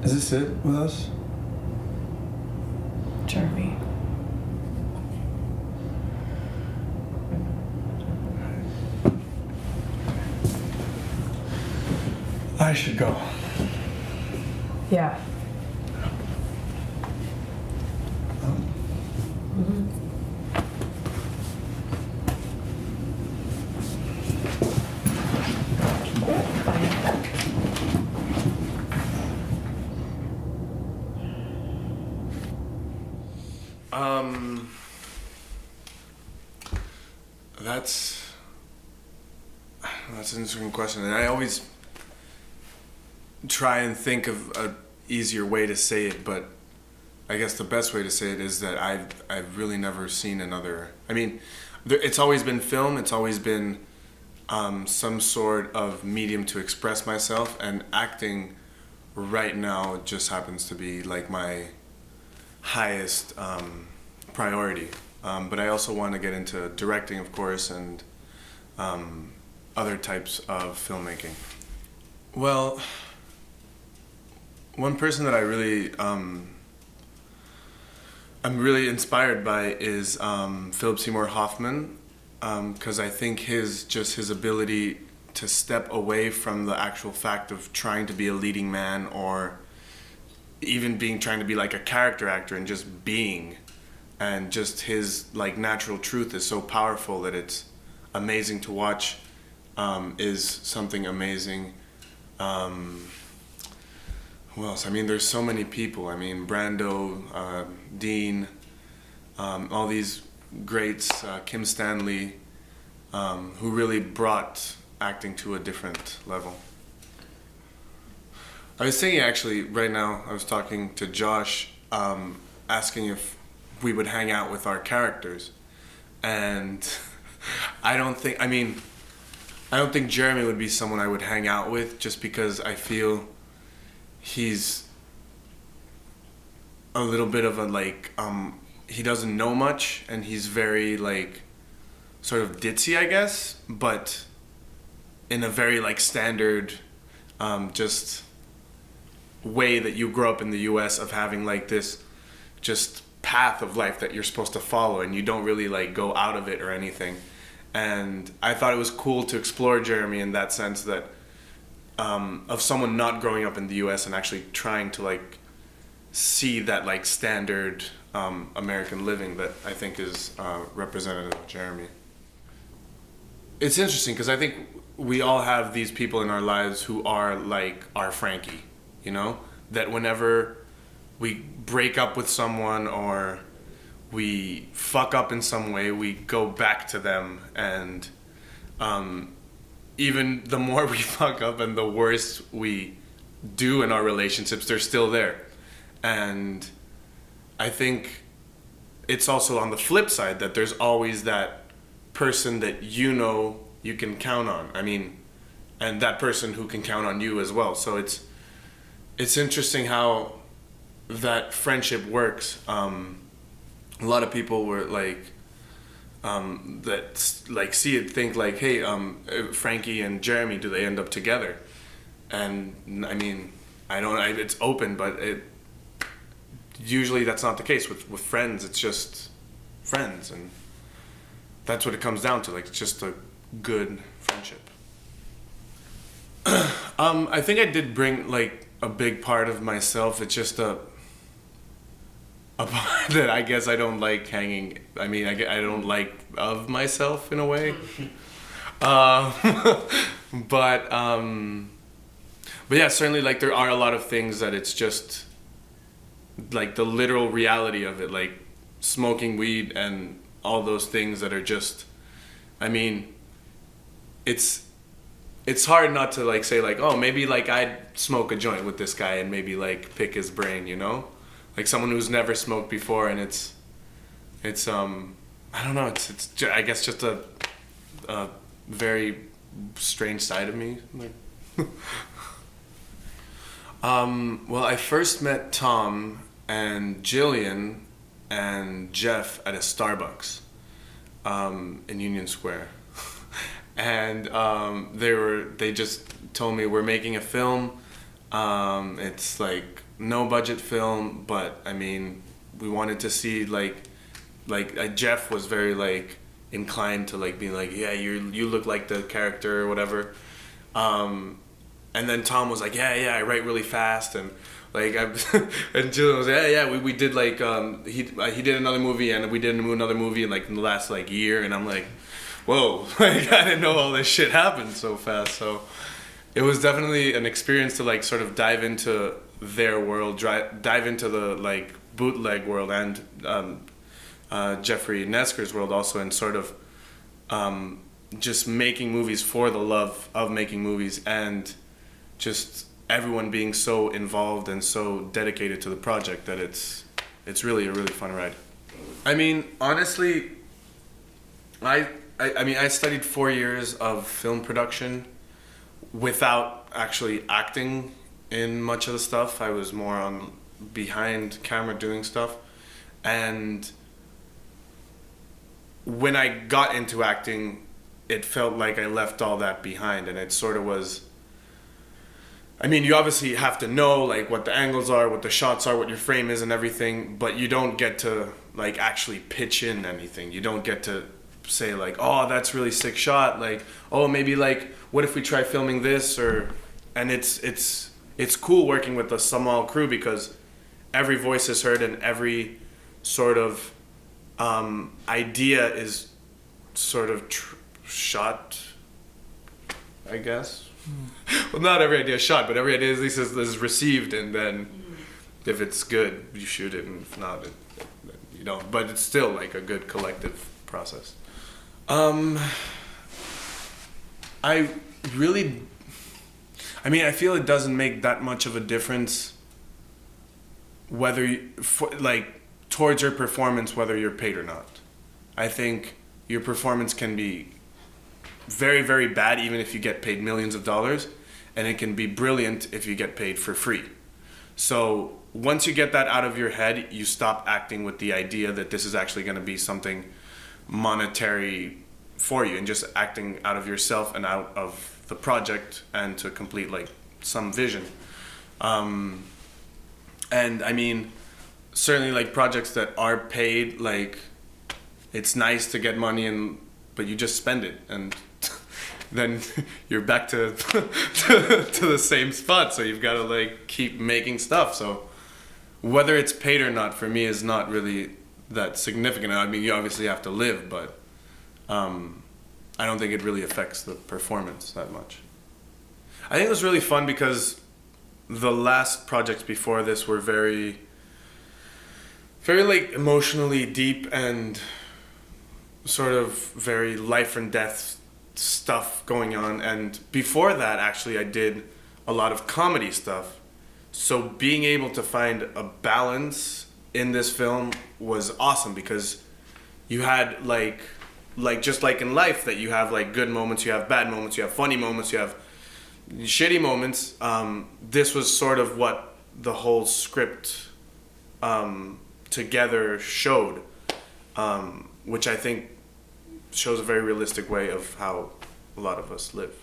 Is this it with us? Jeremy. I should go. Yeah. That's an interesting question, and I always try and think of a easier way to say it, but I guess the best way to say it is that I've really never seen another. I mean, it's always been film. It's always been some sort of medium to express myself, and acting right now just happens to be like my highest priority. But I also want to get into directing, of course, and other types of filmmaking. Well, one person that I really I'm really inspired by is Philip Seymour Hoffman, because I think his ability to step away from the actual fact of trying to be a leading man, or even trying to be like a character actor, and just being, and just his like natural truth is so powerful that it's amazing to watch. Is something amazing. Who else? I mean, there's so many people. I mean, Brando, Dean, all these greats, Kim Stanley, who really brought acting to a different level. I was thinking actually right now, I was talking to Josh, asking if we would hang out with our characters. And I don't think Jeremy would be someone I would hang out with, just because I feel he's a little bit of a he doesn't know much, and he's very like sort of ditzy, I guess, but in a very like standard just way that you grow up in the US of having like this just path of life that you're supposed to follow, and you don't really like go out of it or anything. And I thought it was cool to explore Jeremy in that sense, that of someone not growing up in the US and actually trying to like see that like standard American living that I think is representative of Jeremy. It's interesting because I think we all have these people in our lives who are like our Frankie, you know? That whenever we break up with someone or we fuck up in some way, we go back to them, and even the more we fuck up and the worse we do in our relationships, they're still there. And I think it's also on the flip side that there's always that person that you know you can count on. I mean, and that person who can count on you as well. So it's interesting how that friendship works. A lot of people were like, that like see it, think like, hey, Frankie and Jeremy, do they end up together? And I mean, it's open, but usually that's not the case with friends. It's just friends, and that's what it comes down to. Like, it's just a good friendship. I think I did bring like a big part of myself. It's just a part that I guess I don't like hanging. I mean, I don't like of myself in a way. But yeah, certainly like there are a lot of things that it's just like the literal reality of it, like smoking weed and all those things that are just, I mean, it's hard not to like say like, oh, maybe like I'd smoke a joint with this guy and maybe like pick his brain, you know? Like someone who's never smoked before, and it's I don't know, it's I guess just a very strange side of me. Like, well, I first met Tom and Jillian and Jeff at a Starbucks in Union Square, and they just told me, we're making a film. It's like no budget film, but I mean, we wanted to see Jeff was very like inclined to like being like, yeah, you look like the character or whatever. And then Tom was like, yeah, I write really fast, and like and Jillian was like, yeah, we did like he did another movie, and we did another movie in like in the last like year, and I'm like, whoa, like I didn't know all this shit happened so fast. So it was definitely an experience to like sort of dive into their world, dive into the like bootleg world and Jeffrey Nesker's world also, and sort of just making movies for the love of making movies, and just everyone being so involved and so dedicated to the project that it's really a really fun ride. I mean, honestly, I mean, I studied 4 years of film production without actually acting in much of the stuff. I was more on behind camera doing stuff, and when I got into acting, it felt like I left all that behind, and it sort of was, I mean, you obviously have to know like what the angles are, what the shots are, what your frame is and everything, but you don't get to like actually pitch in anything. You don't get to say like, oh, that's really sick shot, like, oh, maybe like what if we try filming this, or, and it's cool working with the small crew because every voice is heard and every sort of idea is sort of shot, I guess. Well, not every idea is shot, but every idea at least is received, and then if it's good, you shoot it, and if not, you don't. But it's still like a good collective process. I mean, I feel it doesn't make that much of a difference whether like towards your performance, whether you're paid or not. I think your performance can be very, very bad even if you get paid millions of dollars, and it can be brilliant if you get paid for free. So once you get that out of your head, you stop acting with the idea that this is actually going to be something monetary for you, and just acting out of yourself and out of the project and to complete like some vision. And I mean, certainly like projects that are paid, like it's nice to get money, and but you just spend it, and then you're back to the same spot. So you've got to like keep making stuff. So whether it's paid or not for me is not really that significant. I mean, you obviously have to live, but I don't think it really affects the performance that much. I think it was really fun because the last projects before this were very, very like emotionally deep and sort of very life and death stuff going on. And before that, actually, I did a lot of comedy stuff. So being able to find a balance in this film was awesome, because you had like just like in life, that you have like good moments, you have bad moments, you have funny moments, you have shitty moments. This was sort of what the whole script together showed, which I think shows a very realistic way of how a lot of us live.